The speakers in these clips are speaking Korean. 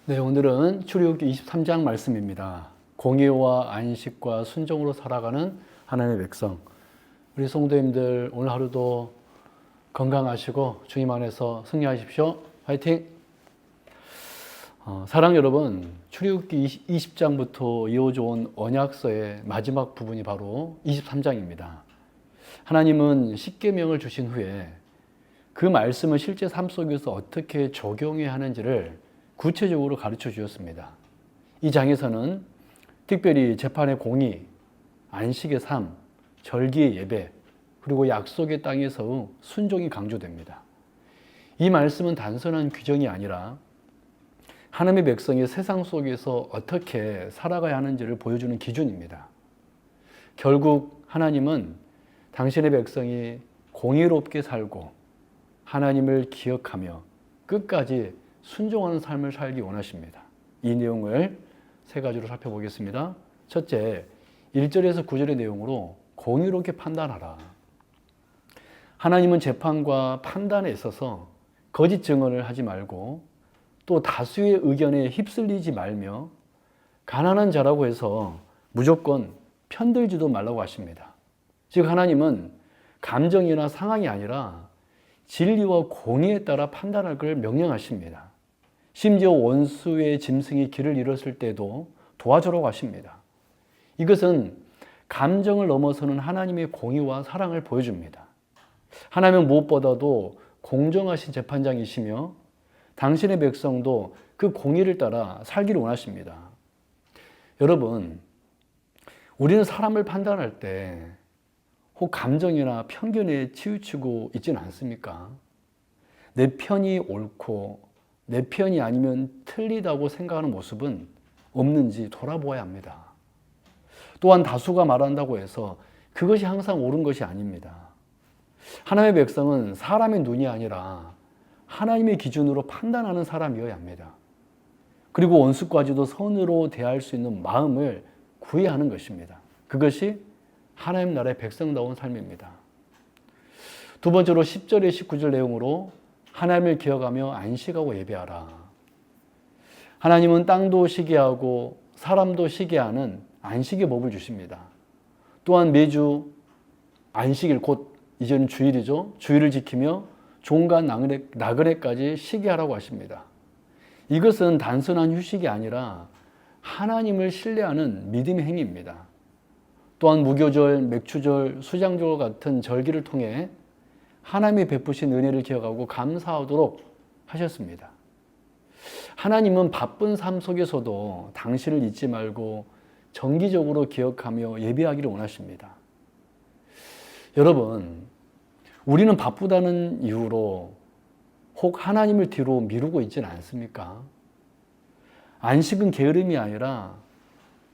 네, 오늘은 출애굽기 23장 말씀입니다. 공의와 안식과 순종으로 살아가는 하나님의 백성. 우리 성도님들 오늘 하루도 건강하시고 주님 안에서 승리하십시오. 화이팅! 사랑 여러분, 출애굽기 20장부터 이어져 온 언약서의 마지막 부분이 바로 23장입니다. 하나님은 십계명을 주신 후에 그 말씀을 실제 삶 속에서 어떻게 적용해야 하는지를 구체적으로 가르쳐 주셨습니다. 이 장에서는 특별히 재판의 공의, 안식의 삶, 절기의 예배, 그리고 약속의 땅에서의 순종이 강조됩니다. 이 말씀은 단순한 규정이 아니라 하나님의 백성이 세상 속에서 어떻게 살아가야 하는지를 보여주는 기준입니다. 결국 하나님은 당신의 백성이 공의롭게 살고 하나님을 기억하며 끝까지 순종하는 삶을 살기 원하십니다. 이 내용을 세 가지로 살펴보겠습니다. 첫째, 1절에서 9절의 내용으로 공의롭게 판단하라. 하나님은 재판과 판단에 있어서 거짓 증언을 하지 말고 또 다수의 의견에 휩쓸리지 말며 가난한 자라고 해서 무조건 편들지도 말라고 하십니다. 즉 하나님은 감정이나 상황이 아니라 진리와 공의에 따라 판단할 것을 명령하십니다. 심지어 원수의 짐승이 길을 잃었을 때도 도와주라고 하십니다. 이것은 감정을 넘어서는 하나님의 공의와 사랑을 보여줍니다. 하나님은 무엇보다도 공정하신 재판장이시며 당신의 백성도 그 공의를 따라 살기를 원하십니다. 여러분, 우리는 사람을 판단할 때 혹 감정이나 편견에 치우치고 있지는 않습니까? 내 편이 옳고 내 편이 아니면 틀리다고 생각하는 모습은 없는지 돌아보아야 합니다. 또한 다수가 말한다고 해서 그것이 항상 옳은 것이 아닙니다. 하나님의 백성은 사람의 눈이 아니라 하나님의 기준으로 판단하는 사람이어야 합니다. 그리고 원수까지도 선으로 대할 수 있는 마음을 구해야 하는 것입니다. 그것이 하나님 나라의 백성다운 삶입니다. 두 번째로 10절에 19절 내용으로 하나님을 기억하며 안식하고 예배하라. 하나님은 땅도 쉬게 하고 사람도 쉬게 하는 안식의 법을 주십니다. 또한 매주 안식일, 곧 이제는 주일이죠. 주일을 지키며 종과 나그네까지 쉬게 하라고 하십니다. 이것은 단순한 휴식이 아니라 하나님을 신뢰하는 믿음의 행위입니다. 또한 무교절, 맥추절, 수장절 같은 절기를 통해 하나님이 베푸신 은혜를 기억하고 감사하도록 하셨습니다. 하나님은 바쁜 삶 속에서도 당신을 잊지 말고 정기적으로 기억하며 예배하기를 원하십니다. 여러분, 우리는 바쁘다는 이유로 혹 하나님을 뒤로 미루고 있지는 않습니까? 안식은 게으름이 아니라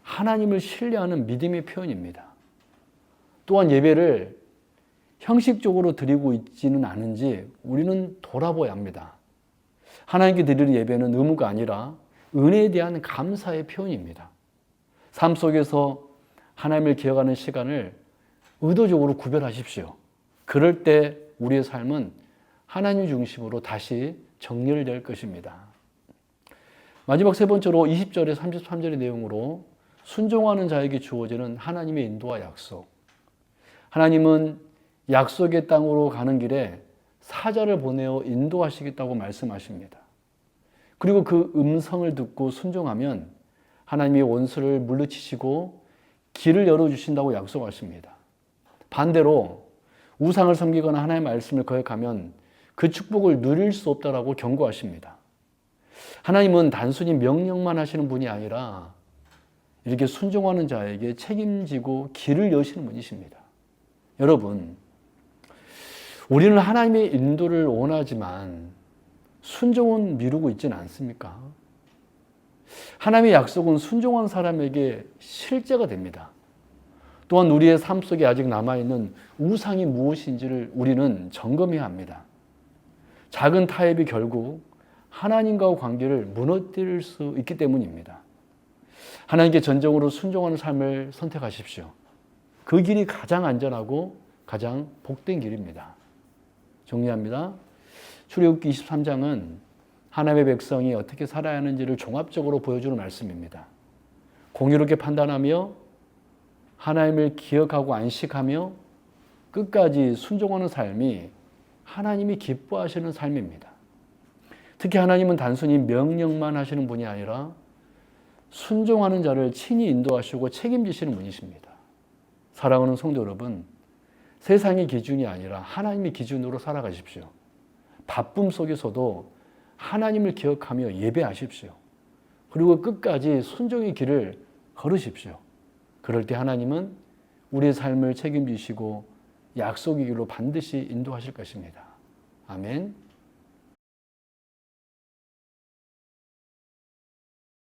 하나님을 신뢰하는 믿음의 표현입니다. 또한 예배를 형식적으로 드리고 있지는 않은지 우리는 돌아봐야 합니다. 하나님께 드리는 예배는 의무가 아니라 은혜에 대한 감사의 표현입니다. 삶 속에서 하나님을 기억하는 시간을 의도적으로 구별하십시오. 그럴 때 우리의 삶은 하나님 중심으로 다시 정렬될 것입니다. 마지막 세 번째로 20절에 33절의 내용으로 순종하는 자에게 주어지는 하나님의 인도와 약속. 하나님은 약속의 땅으로 가는 길에 사자를 보내어 인도하시겠다고 말씀하십니다. 그리고 그 음성을 듣고 순종하면 하나님이 원수를 물리치시고 길을 열어주신다고 약속하십니다. 반대로 우상을 섬기거나 하나님의 말씀을 거역하면 그 축복을 누릴 수 없다라고 경고하십니다. 하나님은 단순히 명령만 하시는 분이 아니라 이렇게 순종하는 자에게 책임지고 길을 여시는 분이십니다. 여러분, 우리는 하나님의 인도를 원하지만 순종은 미루고 있지는 않습니까? 하나님의 약속은 순종한 사람에게 실제가 됩니다. 또한 우리의 삶 속에 아직 남아있는 우상이 무엇인지를 우리는 점검해야 합니다. 작은 타협이 결국 하나님과의 관계를 무너뜨릴 수 있기 때문입니다. 하나님께 전적으로 순종하는 삶을 선택하십시오. 그 길이 가장 안전하고 가장 복된 길입니다. 정리합니다. 출애굽기 23장은 하나님의 백성이 어떻게 살아야 하는지를 종합적으로 보여주는 말씀입니다. 공의롭게 판단하며 하나님을 기억하고 안식하며 끝까지 순종하는 삶이 하나님이 기뻐하시는 삶입니다. 특히 하나님은 단순히 명령만 하시는 분이 아니라 순종하는 자를 친히 인도하시고 책임지시는 분이십니다. 사랑하는 성도 여러분, 세상의 기준이 아니라 하나님의 기준으로 살아가십시오. 바쁨 속에서도 하나님을 기억하며 예배하십시오. 그리고 끝까지 순종의 길을 걸으십시오. 그럴 때 하나님은 우리의 삶을 책임지시고 약속의 길로 반드시 인도하실 것입니다. 아멘.